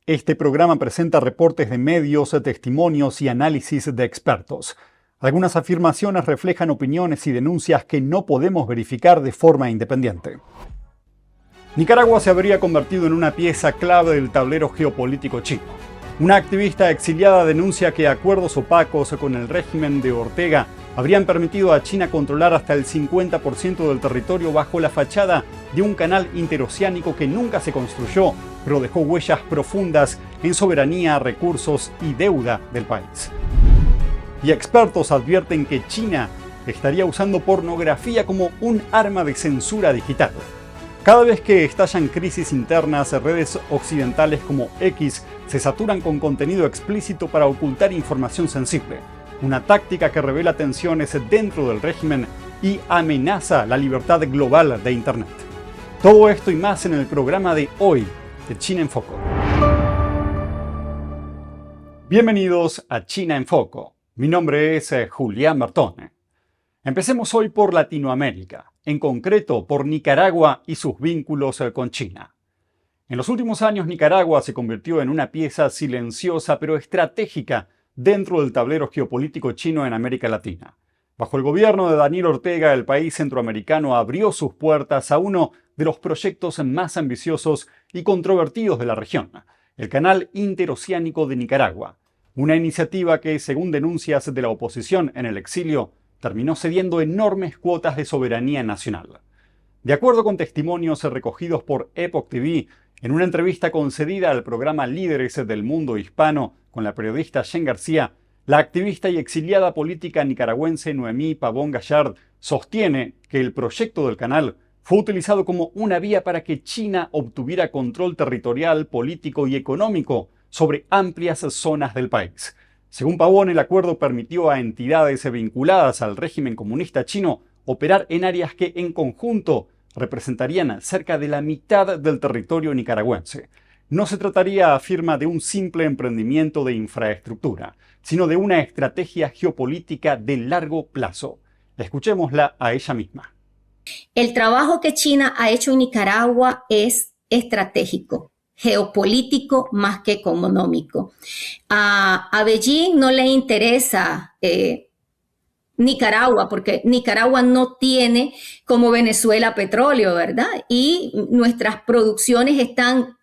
Este programa presenta reportes de medios, testimonios y análisis de expertos. Algunas afirmaciones reflejan opiniones y denuncias que no podemos verificar de forma independiente. Nicaragua se habría convertido en una pieza clave del tablero geopolítico chino. Una activista exiliada denuncia que acuerdos opacos con el régimen de Ortega habrían permitido a China controlar hasta el 50% del territorio bajo la fachada de un canal interoceánico que nunca se construyó, pero dejó huellas profundas en soberanía, recursos y deuda del país. Y expertos advierten que China estaría usando pornografía como un arma de censura digital. Cada vez que estallan crisis internas, redes occidentales como X se saturan con contenido explícito para ocultar información sensible. Una táctica que revela tensiones dentro del régimen y amenaza la libertad global de Internet. Todo esto y más en el programa de hoy de China en Foco. Bienvenidos a China en Foco. Mi nombre es Julián Bertone. Empecemos hoy por Latinoamérica, en concreto por Nicaragua y sus vínculos con China. En los últimos años, Nicaragua se convirtió en una pieza silenciosa pero estratégica dentro del tablero geopolítico chino en América Latina. Bajo el gobierno de Daniel Ortega, el país centroamericano abrió sus puertas a uno de los proyectos más ambiciosos y controvertidos de la región, el Canal Interoceánico de Nicaragua, una iniciativa que, según denuncias de la oposición en el exilio, terminó cediendo enormes cuotas de soberanía nacional. De acuerdo con testimonios recogidos por Epoch TV, en una entrevista concedida al programa Líderes del Mundo Hispano con la periodista Jen García, la activista y exiliada política nicaragüense Noemí Pavón Gallard sostiene que el proyecto del canal fue utilizado como una vía para que China obtuviera control territorial, político y económico sobre amplias zonas del país. Según Pavón, el acuerdo permitió a entidades vinculadas al régimen comunista chino operar en áreas que en conjunto representarían cerca de la mitad del territorio nicaragüense. No se trataría, afirma, de un simple emprendimiento de infraestructura, sino de una estrategia geopolítica de largo plazo. Escuchémosla a ella misma. El trabajo que China ha hecho en Nicaragua es estratégico, geopolítico más que económico. A Beijing no le interesa Nicaragua, porque Nicaragua no tiene como Venezuela petróleo, ¿verdad? Y nuestras producciones están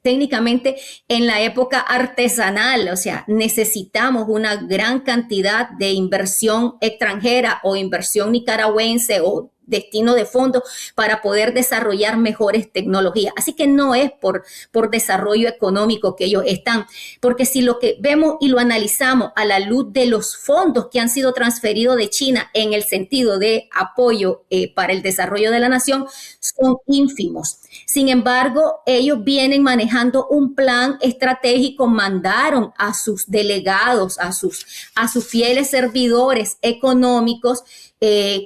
técnicamente en la época artesanal, o sea, necesitamos una gran cantidad de inversión extranjera o inversión nicaragüense o destino de fondos para poder desarrollar mejores tecnologías. Así que no es por desarrollo económico que ellos están, porque si lo que vemos y lo analizamos a la luz de los fondos que han sido transferidos de China en el sentido de apoyo para el desarrollo de la nación, son ínfimos. Sin embargo, ellos vienen manejando un plan estratégico, mandaron a sus delegados, a sus fieles servidores económicos,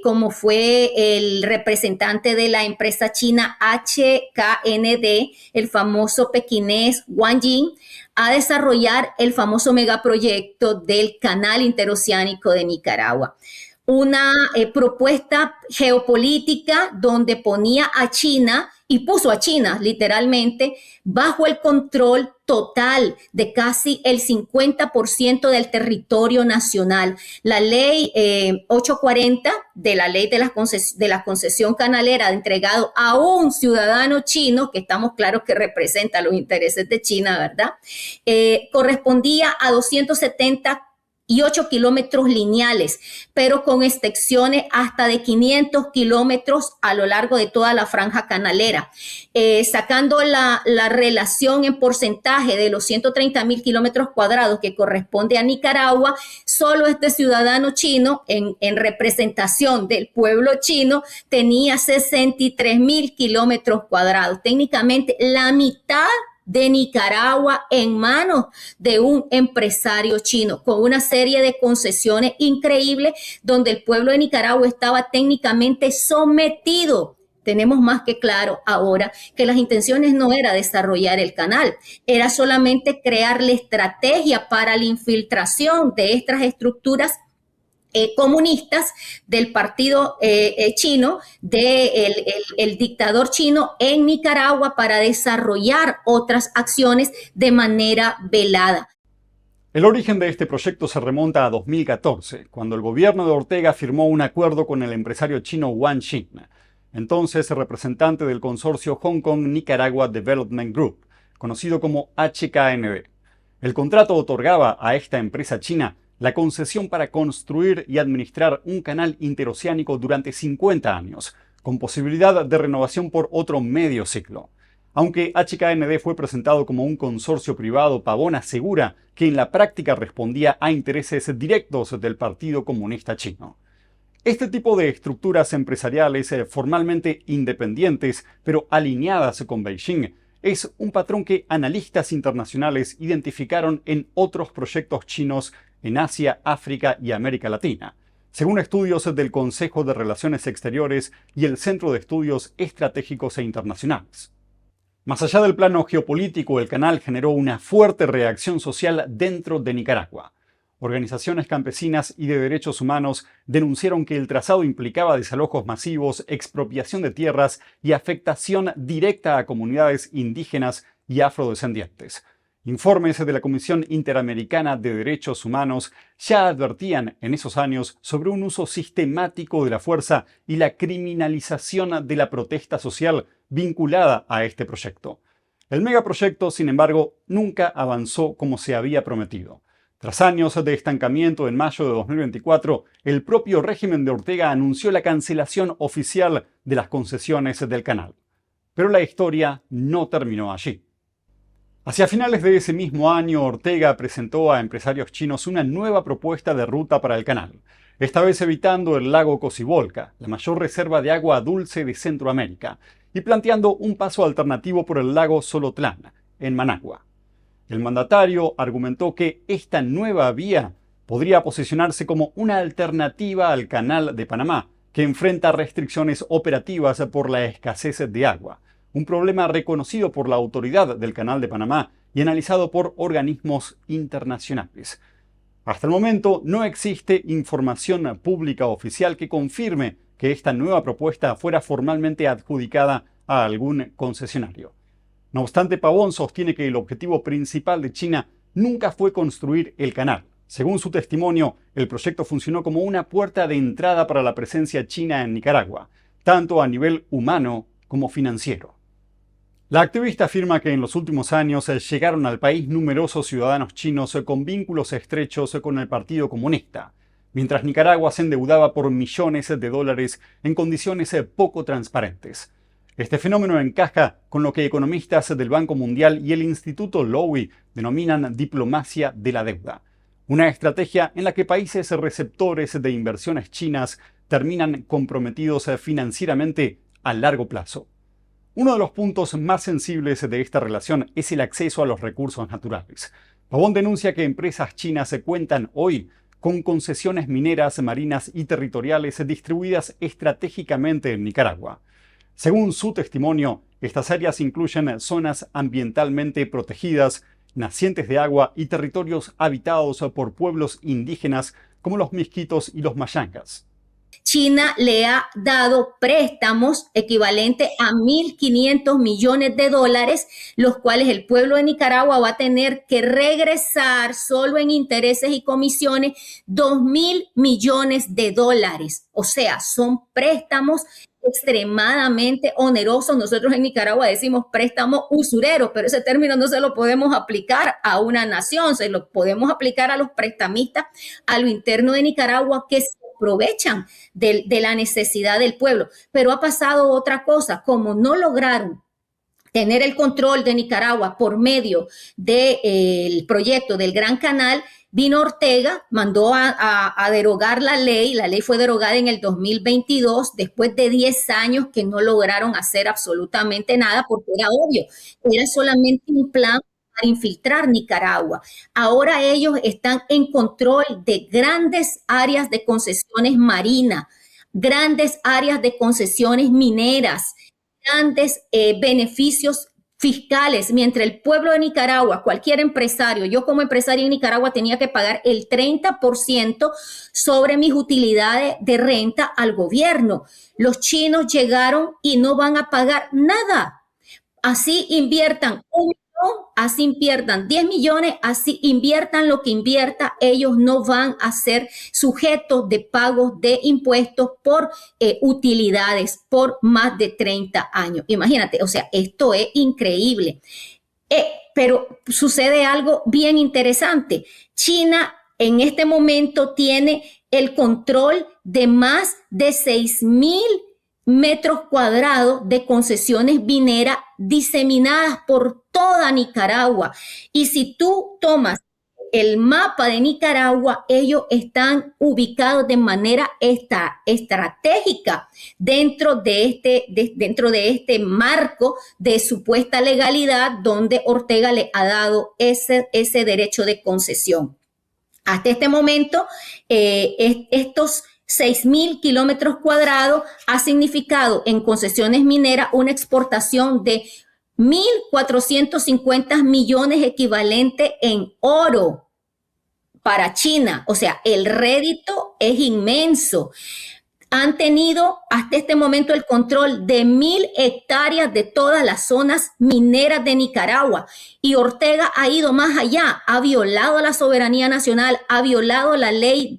como fue el representante de la empresa china HKND, el famoso pequinés Wang Jing, a desarrollar el famoso megaproyecto del Canal Interoceánico de Nicaragua. Una propuesta geopolítica donde ponía a China y puso a China literalmente bajo el control total de casi el 50% del territorio nacional. La ley 840 de la ley de la concesión canalera entregado a un ciudadano chino, que estamos claros que representa los intereses de China, ¿verdad? Correspondía a 278 kilómetros lineales, pero con extensiones hasta de 500 kilómetros a lo largo de toda la franja canalera. Sacando la relación en porcentaje de los 130,000 kilómetros cuadrados que corresponde a Nicaragua, solo este ciudadano chino, en representación del pueblo chino, tenía 63,000 kilómetros cuadrados. Técnicamente, la mitad de Nicaragua en manos de un empresario chino, con una serie de concesiones increíbles donde el pueblo de Nicaragua estaba técnicamente sometido. Tenemos más que claro ahora que las intenciones no era desarrollar el canal, era solamente crear la estrategia para la infiltración de estas estructuras comunistas del partido chino, el dictador chino en Nicaragua para desarrollar otras acciones de manera velada. El origen de este proyecto se remonta a 2014, cuando el gobierno de Ortega firmó un acuerdo con el empresario chino Wang Xin, entonces representante del consorcio Hong Kong-Nicaragua Development Group, conocido como HKND. El contrato otorgaba a esta empresa china la concesión para construir y administrar un canal interoceánico durante 50 años, con posibilidad de renovación por otro medio siglo. Aunque HKND fue presentado como un consorcio privado, Pavón asegura que en la práctica respondía a intereses directos del Partido Comunista Chino. Este tipo de estructuras empresariales formalmente independientes, pero alineadas con Beijing, es un patrón que analistas internacionales identificaron en otros proyectos chinos en Asia, África y América Latina, según estudios del Consejo de Relaciones Exteriores y el Centro de Estudios Estratégicos e Internacionales. Más allá del plano geopolítico, el canal generó una fuerte reacción social dentro de Nicaragua. Organizaciones campesinas y de derechos humanos denunciaron que el trazado implicaba desalojos masivos, expropiación de tierras y afectación directa a comunidades indígenas y afrodescendientes. Informes de la Comisión Interamericana de Derechos Humanos ya advertían en esos años sobre un uso sistemático de la fuerza y la criminalización de la protesta social vinculada a este proyecto. El megaproyecto, sin embargo, nunca avanzó como se había prometido. Tras años de estancamiento, en mayo de 2024, el propio régimen de Ortega anunció la cancelación oficial de las concesiones del canal. Pero la historia no terminó allí. Hacia finales de ese mismo año, Ortega presentó a empresarios chinos una nueva propuesta de ruta para el canal, esta vez evitando el lago Cocibolca, la mayor reserva de agua dulce de Centroamérica, y planteando un paso alternativo por el lago Solotlán, en Managua. El mandatario argumentó que esta nueva vía podría posicionarse como una alternativa al Canal de Panamá, que enfrenta restricciones operativas por la escasez de agua, un problema reconocido por la autoridad del Canal de Panamá y analizado por organismos internacionales. Hasta el momento no existe información pública oficial que confirme que esta nueva propuesta fuera formalmente adjudicada a algún concesionario. No obstante, Pavón sostiene que el objetivo principal de China nunca fue construir el canal. Según su testimonio, el proyecto funcionó como una puerta de entrada para la presencia china en Nicaragua, tanto a nivel humano como financiero. La activista afirma que en los últimos años llegaron al país numerosos ciudadanos chinos con vínculos estrechos con el Partido Comunista, mientras Nicaragua se endeudaba por millones de dólares en condiciones poco transparentes. Este fenómeno encaja con lo que economistas del Banco Mundial y el Instituto Lowy denominan diplomacia de la deuda, una estrategia en la que países receptores de inversiones chinas terminan comprometidos financieramente a largo plazo. Uno de los puntos más sensibles de esta relación es el acceso a los recursos naturales. Pavón denuncia que empresas chinas se cuentan hoy con concesiones mineras, marinas y territoriales distribuidas estratégicamente en Nicaragua. Según su testimonio, estas áreas incluyen zonas ambientalmente protegidas, nacientes de agua y territorios habitados por pueblos indígenas como los misquitos y los mayacas. China le ha dado préstamos equivalentes a 1.500 millones de dólares, los cuales el pueblo de Nicaragua va a tener que regresar solo en intereses y comisiones 2.000 millones de dólares. O sea, son préstamos extremadamente onerosos. Nosotros en Nicaragua decimos préstamo usurero, pero ese término no se lo podemos aplicar a una nación, se lo podemos aplicar a los prestamistas a lo interno de Nicaragua que se aprovechan de la necesidad del pueblo. Pero ha pasado otra cosa, como no lograron tener el control de Nicaragua por medio del proyecto del Gran Canal, vino Ortega, mandó a derogar la ley fue derogada en el 2022, después de 10 años que no lograron hacer absolutamente nada, porque era obvio, era solamente un plan para infiltrar Nicaragua. Ahora ellos están en control de grandes áreas de concesiones marinas, grandes áreas de concesiones mineras, grandes beneficios fiscales, mientras el pueblo de Nicaragua, cualquier empresario, yo como empresario en Nicaragua tenía que pagar el 30% sobre mis utilidades de renta al gobierno. Los chinos llegaron y no van a pagar nada. Así inviertan 1 millón, así inviertan 10 millones, así inviertan lo que invierta, ellos no van a ser sujetos de pagos de impuestos por utilidades por más de 30 años. Imagínate, o sea, esto es increíble. Pero sucede algo bien interesante. China en este momento tiene el control de más de 6,000 metros cuadrados de concesiones mineras diseminadas por toda Nicaragua. Y si tú tomas el mapa de Nicaragua, ellos están ubicados de manera estratégica dentro de este marco de supuesta legalidad donde Ortega le ha dado ese derecho de concesión. Hasta este momento, estos 6,000 kilómetros cuadrados ha significado en concesiones mineras una exportación de 1.450 millones equivalente en oro para China. O sea, el rédito es inmenso. Han tenido hasta este momento el control de 1,000 hectáreas de todas las zonas mineras de Nicaragua. Y Ortega ha ido más allá, ha violado la soberanía nacional, ha violado la ley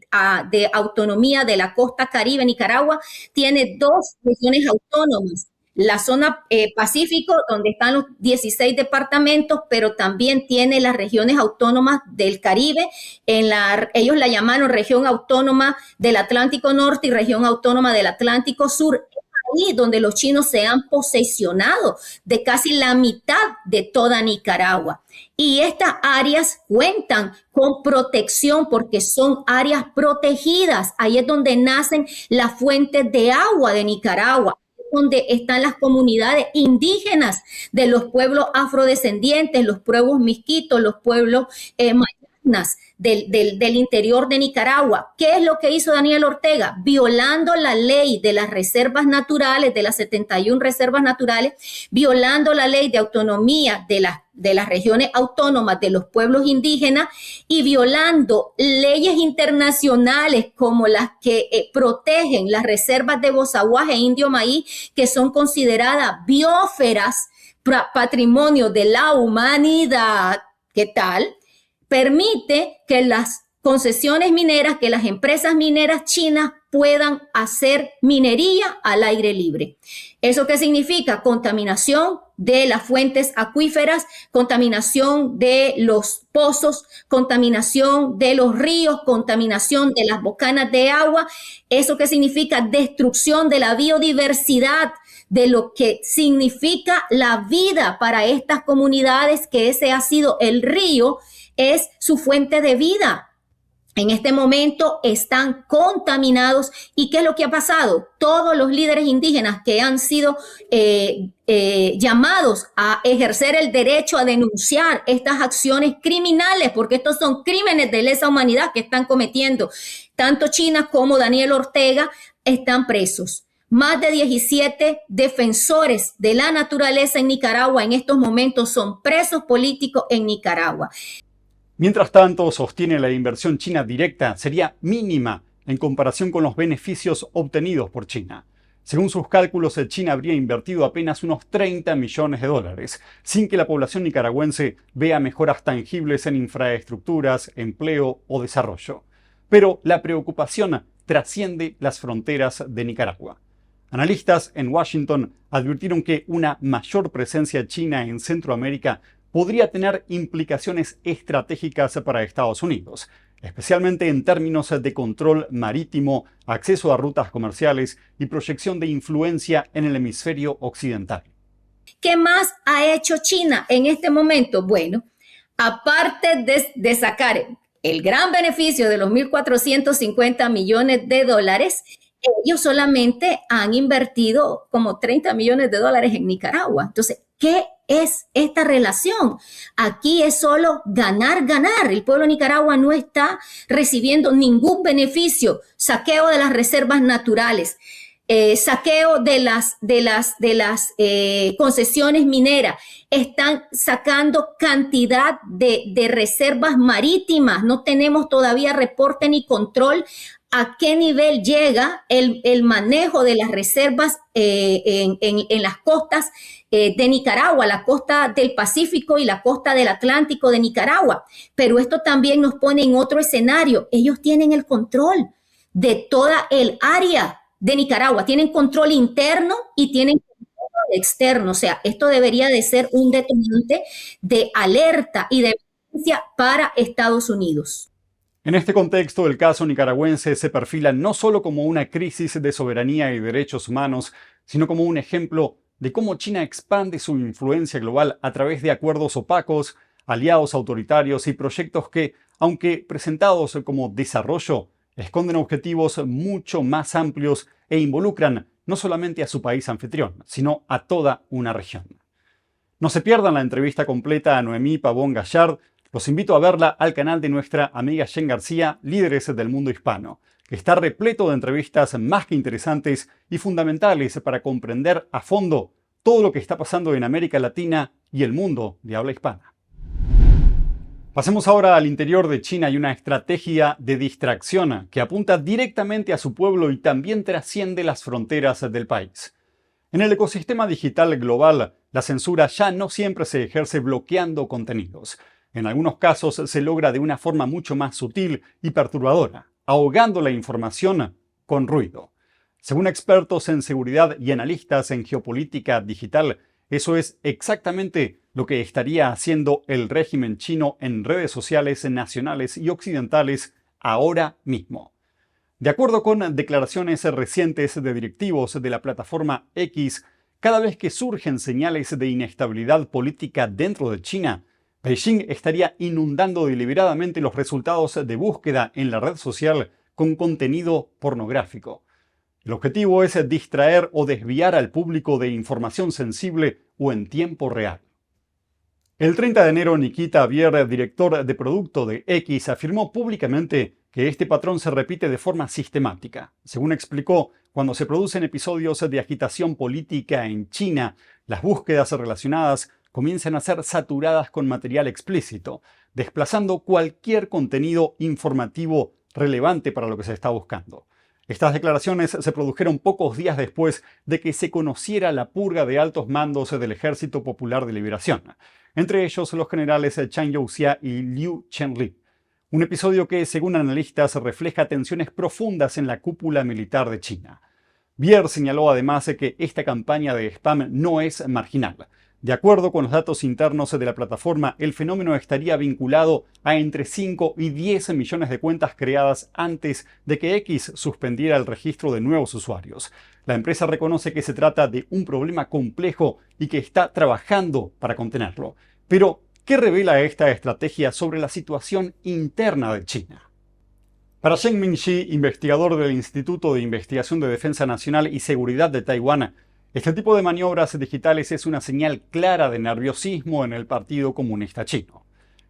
de autonomía de la costa caribe. Nicaragua tiene 2 regiones autónomas. La zona Pacífico, donde están los 16 departamentos, pero también tiene las regiones autónomas del Caribe. Ellos la llamaron región autónoma del Atlántico Norte y región autónoma del Atlántico Sur. Es ahí donde los chinos se han posesionado de casi la mitad de toda Nicaragua. Y estas áreas cuentan con protección porque son áreas protegidas. Ahí es donde nacen las fuentes de agua de Nicaragua, donde están las comunidades indígenas de los pueblos afrodescendientes, los pueblos misquitos, los pueblos mayanas del interior de Nicaragua. ¿Qué es lo que hizo Daniel Ortega? Violando la ley de las reservas naturales, de las 71 reservas naturales, violando la ley de autonomía de las regiones autónomas de los pueblos indígenas y violando leyes internacionales como las que protegen las reservas de Bozaguas e Indio Maíz, que son consideradas biosferas, patrimonio de la humanidad. ¿Qué tal? Permite que las concesiones mineras, que las empresas mineras chinas puedan hacer minería al aire libre. ¿Eso qué significa? Contaminación de las fuentes acuíferas, contaminación de los pozos, contaminación de los ríos, contaminación de las bocanas de agua. ¿Eso qué significa? Destrucción de la biodiversidad, de lo que significa la vida para estas comunidades, que ese ha sido el río, es su fuente de vida. En este momento están contaminados. ¿Y qué es lo que ha pasado? Todos los líderes indígenas que han sido llamados a ejercer el derecho a denunciar estas acciones criminales, porque estos son crímenes de lesa humanidad que están cometiendo tanto China como Daniel Ortega, están presos. Más de 17 defensores de la naturaleza en Nicaragua en estos momentos son presos políticos en Nicaragua. Mientras tanto, sostiene la inversión china directa sería mínima en comparación con los beneficios obtenidos por China. Según sus cálculos, China habría invertido apenas unos 30 millones de dólares, sin que la población nicaragüense vea mejoras tangibles en infraestructuras, empleo o desarrollo. Pero la preocupación trasciende las fronteras de Nicaragua. Analistas en Washington advirtieron que una mayor presencia china en Centroamérica podría tener implicaciones estratégicas para Estados Unidos, especialmente en términos de control marítimo, acceso a rutas comerciales y proyección de influencia en el hemisferio occidental. ¿Qué más ha hecho China en este momento? Bueno, aparte de sacar el gran beneficio de los 1.450 millones de dólares, ellos solamente han invertido como 30 millones de dólares en Nicaragua. Entonces, ¿qué es esta relación? Aquí es solo ganar, ganar. El pueblo de Nicaragua no está recibiendo ningún beneficio, saqueo de las reservas naturales. saqueo de las concesiones mineras, están sacando cantidad de reservas marítimas, no tenemos todavía reporte ni control a qué nivel llega el manejo de las reservas en las costas de Nicaragua, la costa del Pacífico y la costa del Atlántico de Nicaragua. Pero esto también nos pone en otro escenario. Ellos tienen el control de toda el área de Nicaragua, tienen control interno y tienen control externo. O sea, esto debería de ser un detonante de alerta y de emergencia para Estados Unidos. En este contexto, el caso nicaragüense se perfila no solo como una crisis de soberanía y derechos humanos, sino como un ejemplo de cómo China expande su influencia global a través de acuerdos opacos, aliados autoritarios y proyectos que, aunque presentados como desarrollo, esconden objetivos mucho más amplios e involucran no solamente a su país anfitrión, sino a toda una región. No se pierdan la entrevista completa a Noemí Pavón Gallard. Los invito a verla al canal de nuestra amiga Jen García, Líderes del Mundo Hispano, que está repleto de entrevistas más que interesantes y fundamentales para comprender a fondo todo lo que está pasando en América Latina y el mundo de habla hispana. Pasemos ahora al interior de China y una estrategia de distracción que apunta directamente a su pueblo y también trasciende las fronteras del país. En el ecosistema digital global, la censura ya no siempre se ejerce bloqueando contenidos. En algunos casos se logra de una forma mucho más sutil y perturbadora, ahogando la información con ruido. Según expertos en seguridad y analistas en geopolítica digital, eso es exactamente lo que estaría haciendo el régimen chino en redes sociales nacionales y occidentales ahora mismo. De acuerdo con declaraciones recientes de directivos de la plataforma X, cada vez que surgen señales de inestabilidad política dentro de China, Beijing estaría inundando deliberadamente los resultados de búsqueda en la red social con contenido pornográfico. El objetivo es distraer o desviar al público de información sensible o en tiempo real. El 30 de enero, Nikita Bier, director de producto de X, afirmó públicamente que este patrón se repite de forma sistemática. Según explicó, cuando se producen episodios de agitación política en China, las búsquedas relacionadas comienzan a ser saturadas con material explícito, desplazando cualquier contenido informativo relevante para lo que se está buscando. Estas declaraciones se produjeron pocos días después de que se conociera la purga de altos mandos del Ejército Popular de Liberación, entre ellos los generales Chang You-xia y Liu Chenli. Un episodio que, según analistas, refleja tensiones profundas en la cúpula militar de China. Bier señaló además que esta campaña de spam no es marginal. De acuerdo con los datos internos de la plataforma, el fenómeno estaría vinculado a entre 5 y 10 millones de cuentas creadas antes de que X suspendiera el registro de nuevos usuarios. La empresa reconoce que se trata de un problema complejo y que está trabajando para contenerlo. Pero, ¿qué revela esta estrategia sobre la situación interna de China? Para Zheng Mingxi, investigador del Instituto de Investigación de Defensa Nacional y Seguridad de Taiwán, este tipo de maniobras digitales es una señal clara de nerviosismo en el Partido Comunista Chino.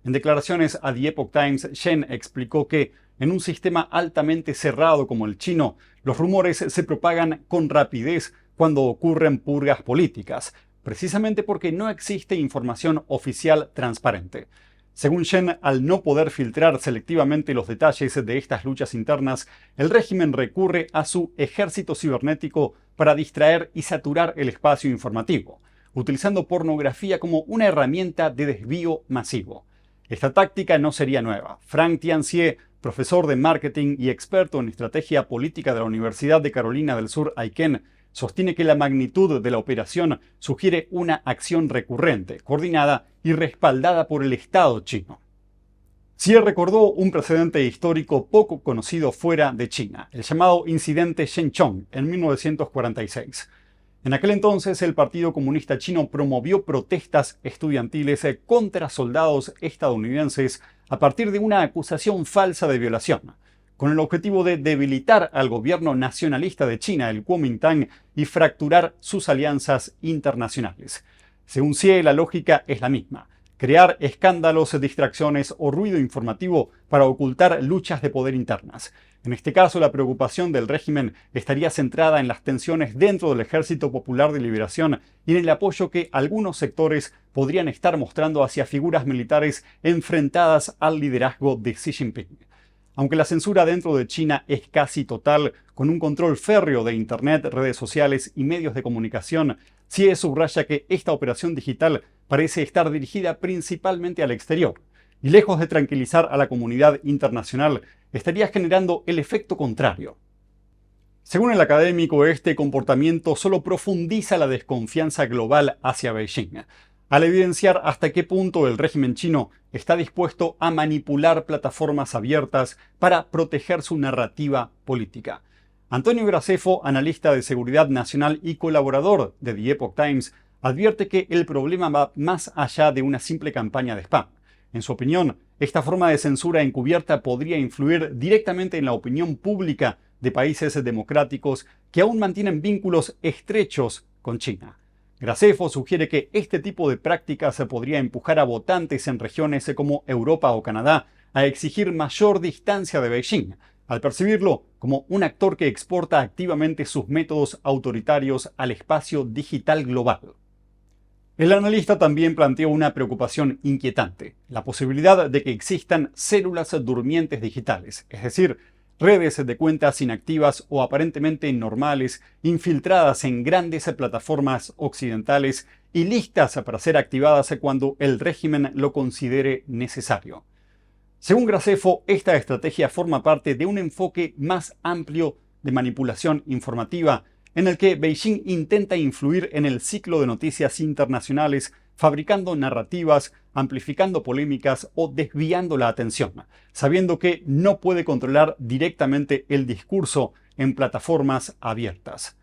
En declaraciones a The Epoch Times, Zheng explicó que en un sistema altamente cerrado como el chino, los rumores se propagan con rapidez cuando ocurren purgas políticas, precisamente porque no existe información oficial transparente. Según Zheng, al no poder filtrar selectivamente los detalles de estas luchas internas, el régimen recurre a su ejército cibernético para distraer y saturar el espacio informativo, utilizando pornografía como una herramienta de desvío masivo. Esta táctica no sería nueva. Frank Tianxie, profesor de marketing y experto en estrategia política de la Universidad de Carolina del Sur, Aiken, sostiene que la magnitud de la operación sugiere una acción recurrente, coordinada y respaldada por el Estado chino. Xie recordó un precedente histórico poco conocido fuera de China, el llamado incidente Shenzhong en 1946. En aquel entonces, el Partido Comunista Chino promovió protestas estudiantiles contra soldados estadounidenses a partir de una acusación falsa de violación, con el objetivo de debilitar al gobierno nacionalista de China, el Kuomintang, y fracturar sus alianzas internacionales. Según Xie, la lógica es la misma: crear escándalos, distracciones o ruido informativo para ocultar luchas de poder internas. En este caso, la preocupación del régimen estaría centrada en las tensiones dentro del Ejército Popular de Liberación y en el apoyo que algunos sectores podrían estar mostrando hacia figuras militares enfrentadas al liderazgo de Xi Jinping. Aunque la censura dentro de China es casi total, con un control férreo de Internet, redes sociales y medios de comunicación, CIE subraya que esta operación digital parece estar dirigida principalmente al exterior, y lejos de tranquilizar a la comunidad internacional, estaría generando el efecto contrario. Según el académico, este comportamiento solo profundiza la desconfianza global hacia Beijing, al evidenciar hasta qué punto el régimen chino está dispuesto a manipular plataformas abiertas para proteger su narrativa política. Antonio Graceffo, analista de seguridad nacional y colaborador de The Epoch Times, advierte que el problema va más allá de una simple campaña de spam. En su opinión, esta forma de censura encubierta podría influir directamente en la opinión pública de países democráticos que aún mantienen vínculos estrechos con China. Graceffo sugiere que este tipo de prácticas podría empujar a votantes en regiones como Europa o Canadá a exigir mayor distancia de Beijing, al percibirlo como un actor que exporta activamente sus métodos autoritarios al espacio digital global. El analista también planteó una preocupación inquietante, la posibilidad de que existan células durmientes digitales, es decir, redes de cuentas inactivas o aparentemente normales infiltradas en grandes plataformas occidentales y listas para ser activadas cuando el régimen lo considere necesario. Según Graceffo, esta estrategia forma parte de un enfoque más amplio de manipulación informativa en el que Beijing intenta influir en el ciclo de noticias internacionales, fabricando narrativas, amplificando polémicas o desviando la atención, sabiendo que no puede controlar directamente el discurso en plataformas abiertas.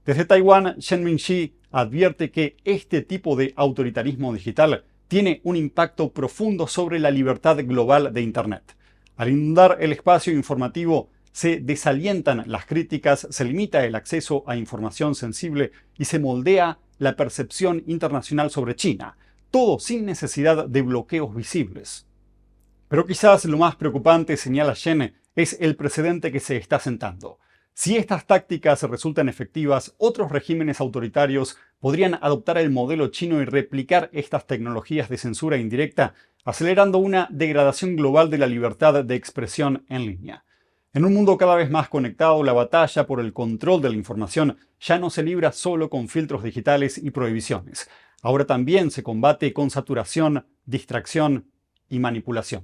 Desde Taiwán, Shen Mingxi advierte que este tipo de autoritarismo digital tiene un impacto profundo sobre la libertad global de Internet. Al inundar el espacio informativo, se desalientan las críticas, se limita el acceso a información sensible y se moldea la percepción internacional sobre China, todo sin necesidad de bloqueos visibles. Pero quizás lo más preocupante, señala Shen, es el precedente que se está sentando. Si estas tácticas resultan efectivas, otros regímenes autoritarios podrían adoptar el modelo chino y replicar estas tecnologías de censura indirecta, acelerando una degradación global de la libertad de expresión en línea. En un mundo cada vez más conectado, la batalla por el control de la información ya no se libra solo con filtros digitales y prohibiciones. Ahora también se combate con saturación, distracción y manipulación.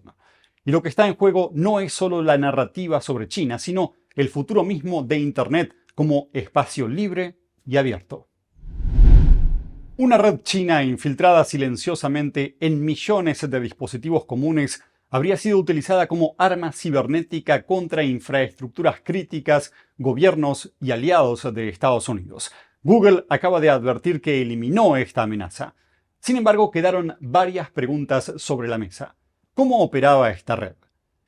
Y lo que está en juego no es solo la narrativa sobre China, sino el futuro mismo de Internet como espacio libre y abierto. Una red china infiltrada silenciosamente en millones de dispositivos comunes habría sido utilizada como arma cibernética contra infraestructuras críticas, gobiernos y aliados de Estados Unidos. Google acaba de advertir que eliminó esta amenaza. Sin embargo, quedaron varias preguntas sobre la mesa. ¿Cómo operaba esta red?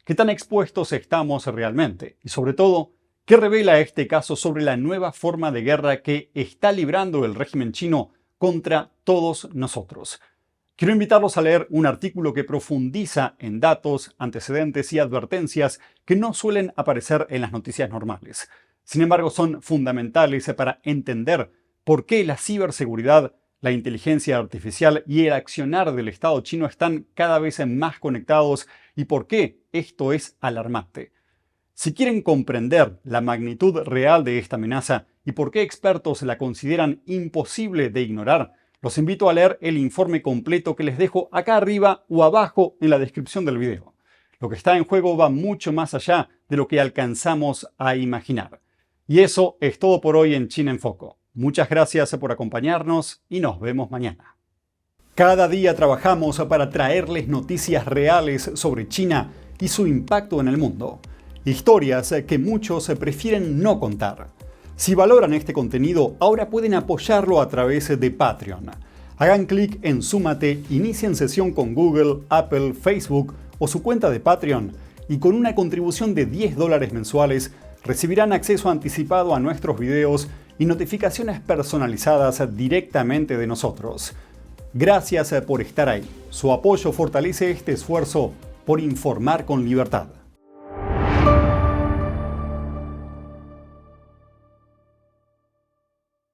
¿Qué tan expuestos estamos realmente? Y sobre todo, ¿qué revela este caso sobre la nueva forma de guerra que está librando el régimen chino contra todos nosotros? Quiero invitarlos a leer un artículo que profundiza en datos, antecedentes y advertencias que no suelen aparecer en las noticias normales. Sin embargo, son fundamentales para entender por qué la ciberseguridad, la inteligencia artificial y el accionar del Estado chino están cada vez más conectados y por qué esto es alarmante. Si quieren comprender la magnitud real de esta amenaza y por qué expertos la consideran imposible de ignorar, los invito a leer el informe completo que les dejo acá arriba o abajo en la descripción del video. Lo que está en juego va mucho más allá de lo que alcanzamos a imaginar. Y eso es todo por hoy en China en Foco. Muchas gracias por acompañarnos y nos vemos mañana. Cada día trabajamos para traerles noticias reales sobre China y su impacto en el mundo. Historias que muchos prefieren no contar. Si valoran este contenido, ahora pueden apoyarlo a través de Patreon. Hagan clic en Súmate, inicien sesión con Google, Apple, Facebook o su cuenta de Patreon y con una contribución de $10 mensuales recibirán acceso anticipado a nuestros videos y notificaciones personalizadas directamente de nosotros. Gracias por estar ahí. Su apoyo fortalece este esfuerzo por informar con libertad.